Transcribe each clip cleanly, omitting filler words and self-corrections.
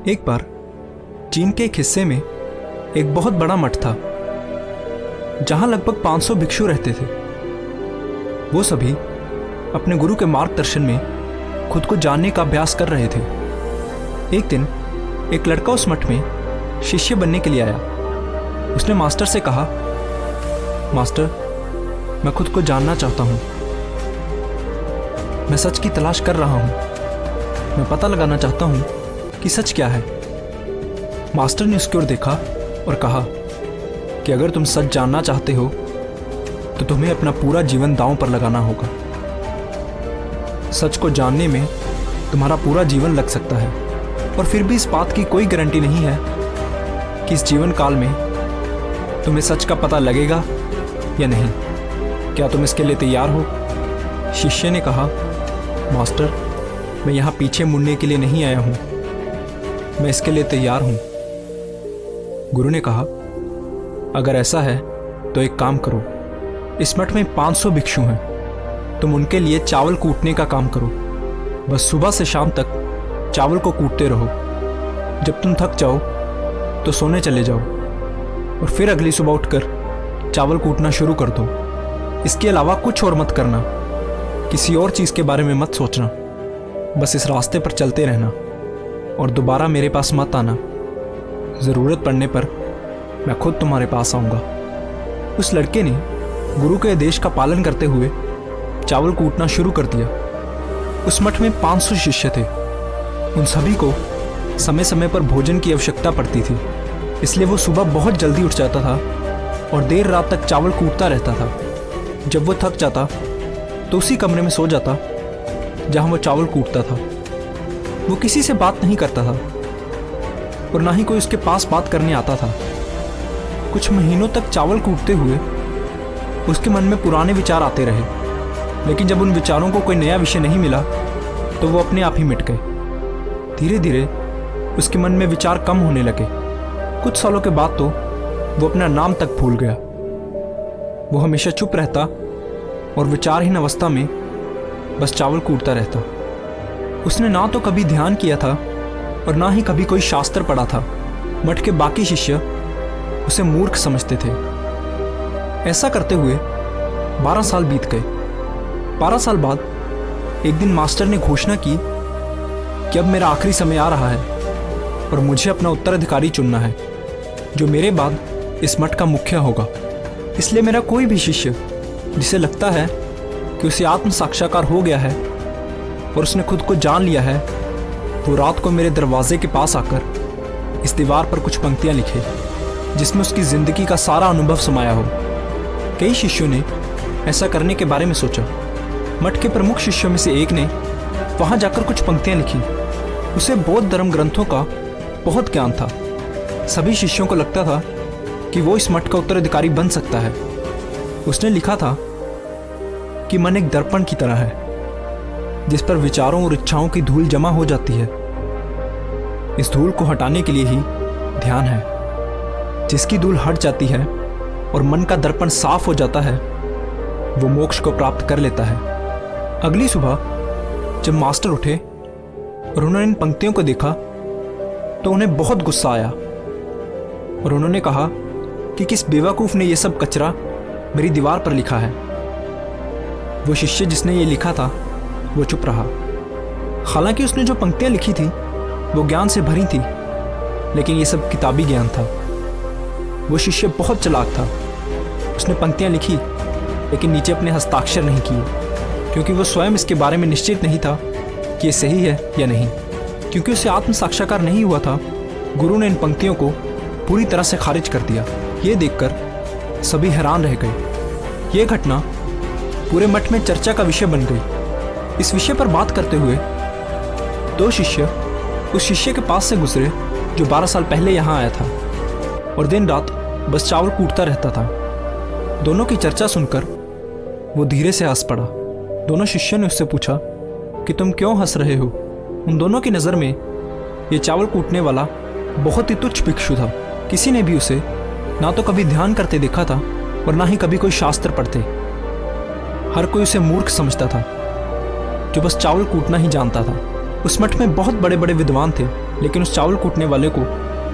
एक बार चीन के एक हिस्से में एक बहुत बड़ा मठ था जहां लगभग 500 भिक्षु रहते थे। वो सभी अपने गुरु के मार्गदर्शन में खुद को जानने का अभ्यास कर रहे थे। एक दिन एक लड़का उस मठ में शिष्य बनने के लिए आया। उसने मास्टर से कहा, मास्टर, मैं खुद को जानना चाहता हूं। मैं सच की तलाश कर रहा हूं। मैं पता लगाना चाहता हूं कि सच क्या है। मास्टर ने उसकी ओर देखा और कहा कि अगर तुम सच जानना चाहते हो तो तुम्हें अपना पूरा जीवन दांव पर लगाना होगा। सच को जानने में तुम्हारा पूरा जीवन लग सकता है और फिर भी इस बात की कोई गारंटी नहीं है कि इस जीवन काल में तुम्हें सच का पता लगेगा या नहीं। क्या तुम इसके लिए तैयार हो? शिष्य ने कहा, मास्टर, मैं यहाँ पीछे मुड़ने के लिए नहीं आया हूँ, मैं इसके लिए तैयार हूँ। गुरु ने कहा, अगर ऐसा है तो एक काम करो, इस मठ में 500 भिक्षु हैं, तुम उनके लिए चावल कूटने का काम करो। बस सुबह से शाम तक चावल को कूटते रहो। जब तुम थक जाओ तो सोने चले जाओ और फिर अगली सुबह उठकर चावल कूटना शुरू कर दो। इसके अलावा कुछ और मत करना, किसी और चीज़ के बारे में मत सोचना। बस इस रास्ते पर चलते रहना और दोबारा मेरे पास मत आना। ज़रूरत पड़ने पर मैं खुद तुम्हारे पास आऊँगा। उस लड़के ने गुरु के आदेश का पालन करते हुए चावल कूटना शुरू कर दिया। उस मठ में 500 शिष्य थे। उन सभी को समय समय पर भोजन की आवश्यकता पड़ती थी, इसलिए वो सुबह बहुत जल्दी उठ जाता था और देर रात तक चावल कूटता रहता था। जब वो थक जाता तो उसी कमरे में सो जाता जहां वो चावल कूटता था। वो किसी से बात नहीं करता था और ना ही कोई उसके पास बात करने आता था। कुछ महीनों तक चावल कूटते हुए उसके मन में पुराने विचार आते रहे, लेकिन जब उन विचारों को कोई नया विषय नहीं मिला तो वो अपने आप ही मिट गए। धीरे धीरे उसके मन में विचार कम होने लगे। कुछ सालों के बाद तो वो अपना नाम तक भूल गया। वो हमेशा चुप रहता और विचारहीन अवस्था में बस चावल कूटता रहता। उसने ना तो कभी ध्यान किया था और ना ही कभी कोई शास्त्र पढ़ा था। मठ के बाकी शिष्य उसे मूर्ख समझते थे। ऐसा करते हुए 12 साल बीत गए। 12 साल बाद एक दिन मास्टर ने घोषणा की कि अब मेरा आखिरी समय आ रहा है और मुझे अपना उत्तराधिकारी चुनना है जो मेरे बाद इस मठ का मुखिया होगा। इसलिए मेरा कोई भी शिष्य जिसे लगता है कि उसे आत्म साक्षात्कार हो गया है और उसने खुद को जान लिया है, वो रात को मेरे दरवाजे के पास आकर इस दीवार पर कुछ पंक्तियां लिखे जिसमें उसकी ज़िंदगी का सारा अनुभव समाया हो। कई शिष्यों ने ऐसा करने के बारे में सोचा। मठ के प्रमुख शिष्यों में से एक ने वहां जाकर कुछ पंक्तियां लिखी। उसे बौद्ध धर्म ग्रंथों का बहुत ज्ञान था। सभी शिष्यों को लगता था कि वो इस मठ का उत्तराधिकारी बन सकता है। उसने लिखा था कि मन एक दर्पण की तरह है जिस पर विचारों और इच्छाओं की धूल जमा हो जाती है। इस धूल को हटाने के लिए ही ध्यान है। जिसकी धूल हट जाती है और मन का दर्पण साफ हो जाता है, वो मोक्ष को प्राप्त कर लेता है। अगली सुबह जब मास्टर उठे और उन्होंने इन पंक्तियों को देखा तो उन्हें बहुत गुस्सा आया और उन्होंने कहा कि किस बेवकूफ़ ने यह सब कचरा मेरी दीवार पर लिखा है। वो शिष्य जिसने ये लिखा था वो चुप रहा। हालांकि उसने जो पंक्तियां लिखी थी वो ज्ञान से भरी थी, लेकिन ये सब किताबी ज्ञान था। वो शिष्य बहुत चालाक था। उसने पंक्तियां लिखी लेकिन नीचे अपने हस्ताक्षर नहीं किए, क्योंकि वो स्वयं इसके बारे में निश्चित नहीं था कि ये सही है या नहीं। क्योंकि उसे आत्म साक्षात्कार नहीं हुआ था, गुरु ने इन पंक्तियों को पूरी तरह से खारिज कर दिया। ये देखकर सभी हैरान रह गए। ये घटना पूरे मठ में चर्चा का विषय बन गई। इस विषय पर बात करते हुए 2 शिष्य उस शिष्य के पास से गुजरे जो 12 साल पहले यहाँ आया था और दिन रात बस चावल कूटता रहता था। दोनों की चर्चा सुनकर वो धीरे से हंस पड़ा। दोनों शिष्यों ने उससे पूछा कि तुम क्यों हंस रहे हो? उन दोनों की नज़र में ये चावल कूटने वाला बहुत ही तुच्छ भिक्षु था। किसी ने भी उसे ना तो कभी ध्यान करते देखा था और ना ही कभी कोई शास्त्र पढ़ते। हर कोई उसे मूर्ख समझता था जो बस चावल कूटना ही जानता था। उस मठ में बहुत बड़े बड़े विद्वान थे लेकिन उस चावल कूटने वाले को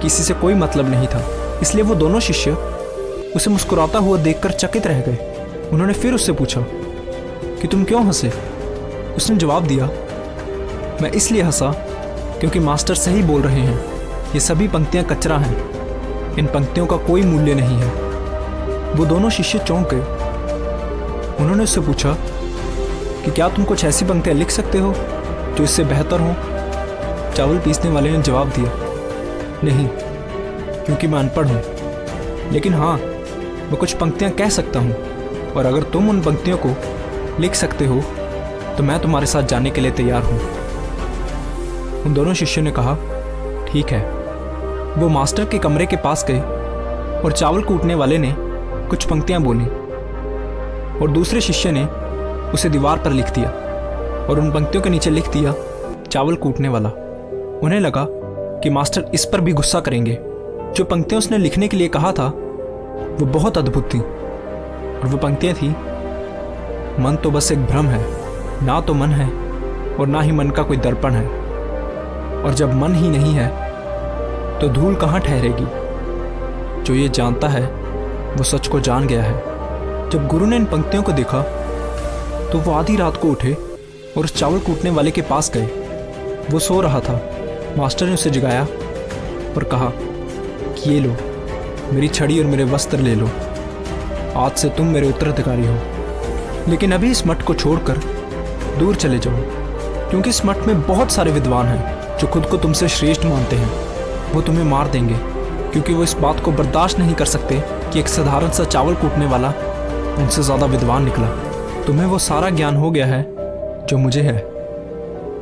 किसी से कोई मतलब नहीं था, इसलिए वो दोनों शिष्य उसे मुस्कुराता हुआ देखकर चकित रह गए। उन्होंने फिर उससे पूछा कि तुम क्यों हंसे? उसने जवाब दिया, मैं इसलिए हंसा क्योंकि मास्टर सही बोल रहे हैं, ये सभी पंक्तियां कचरा हैं, इन पंक्तियों का कोई मूल्य नहीं है। वो दोनों शिष्य चौंक गए। उन्होंने उससे पूछा कि क्या तुम कुछ ऐसी पंक्तियां लिख सकते हो जो इससे बेहतर हो? चावल पीसने वाले ने जवाब दिया, नहीं, क्योंकि मैं अनपढ़ हूँ, लेकिन हाँ, मैं कुछ पंक्तियां कह सकता हूँ, और अगर तुम उन पंक्तियों को लिख सकते हो तो मैं तुम्हारे साथ जाने के लिए तैयार हूँ। उन दोनों शिष्यों ने कहा, ठीक है। वो मास्टर के कमरे के पास गए और चावल कूटने वाले ने कुछ पंक्तियां बोली और दूसरे शिष्य ने उसे दीवार पर लिख दिया और उन पंक्तियों के नीचे लिख दिया, चावल कूटने वाला। उन्हें लगा कि मास्टर इस पर भी गुस्सा करेंगे। जो पंक्तियां उसने लिखने के लिए कहा था वो बहुत अद्भुत थी, और वो पंक्तियां थी, मन तो बस एक भ्रम है, ना तो मन है और ना ही मन का कोई दर्पण है, और जब मन ही नहीं है तो धूल कहाँ ठहरेगी। जो ये जानता है वो सच को जान गया है। जब गुरु ने इन पंक्तियों को देखा तो वो आधी रात को उठे और उस चावल कूटने वाले के पास गए। वो सो रहा था। मास्टर ने उसे जगाया और कहा कि ये लो, मेरी छड़ी और मेरे वस्त्र ले लो, आज से तुम मेरे उत्तराधिकारी हो, लेकिन अभी इस मठ को छोड़कर दूर चले जाओ, क्योंकि इस मठ में बहुत सारे विद्वान हैं जो खुद को तुमसे श्रेष्ठ मानते हैं। वो तुम्हें मार देंगे, क्योंकि वो इस बात को बर्दाश्त नहीं कर सकते कि एक साधारण सा चावल कूटने वाला उनसे ज़्यादा विद्वान निकला। तुम्हें वो सारा ज्ञान हो गया है जो मुझे है,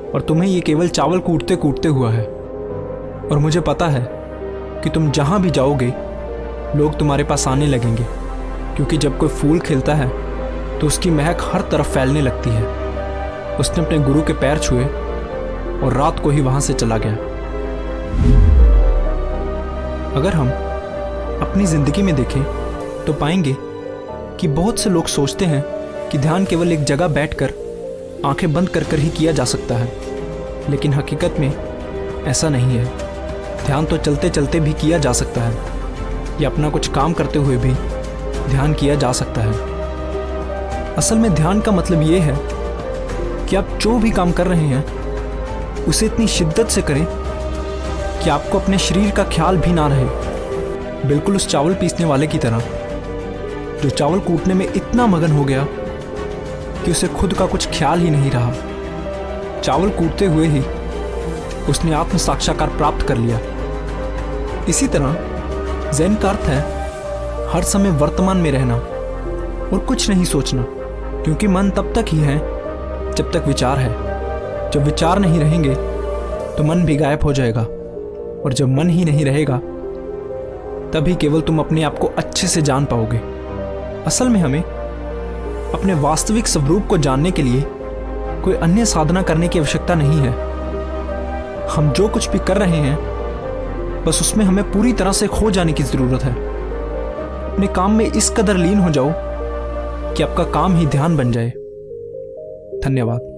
और तुम्हें ये केवल चावल कूटते कूटते हुआ है। और मुझे पता है कि तुम जहाँ भी जाओगे लोग तुम्हारे पास आने लगेंगे, क्योंकि जब कोई फूल खिलता है तो उसकी महक हर तरफ फैलने लगती है। उसने अपने गुरु के पैर छुए और रात को ही वहाँ से चला गया। अगर हम अपनी ज़िंदगी में देखें तो पाएंगे कि बहुत से लोग सोचते हैं कि ध्यान केवल एक जगह बैठकर आंखें बंद कर कर ही किया जा सकता है, लेकिन हकीकत में ऐसा नहीं है। ध्यान तो चलते चलते भी किया जा सकता है, या अपना कुछ काम करते हुए भी ध्यान किया जा सकता है। असल में ध्यान का मतलब ये है कि आप जो भी काम कर रहे हैं उसे इतनी शिद्दत से करें कि आपको अपने शरीर का ख्याल भी ना रहे। बिल्कुल उस चावल पीसने वाले की तरह, जो चावल कूटने में इतना मगन हो गया कि उसे खुद का कुछ ख्याल ही नहीं रहा। चावल कूटते हुए ही उसने आत्म साक्षात्कार प्राप्त कर लिया। इसी तरह ज़ेन का अर्थ है हर समय वर्तमान में रहना और कुछ नहीं सोचना, क्योंकि मन तब तक ही है जब तक विचार है। जब विचार नहीं रहेंगे तो मन भी गायब हो जाएगा, और जब मन ही नहीं रहेगा तभी केवल तुम अपने आप को अच्छे से जान पाओगे। असल में हमें अपने वास्तविक स्वरूप को जानने के लिए कोई अन्य साधना करने की आवश्यकता नहीं है। हम जो कुछ भी कर रहे हैं बस उसमें हमें पूरी तरह से खो जाने की ज़रूरत है। अपने काम में इस कदर लीन हो जाओ कि आपका काम ही ध्यान बन जाए। धन्यवाद।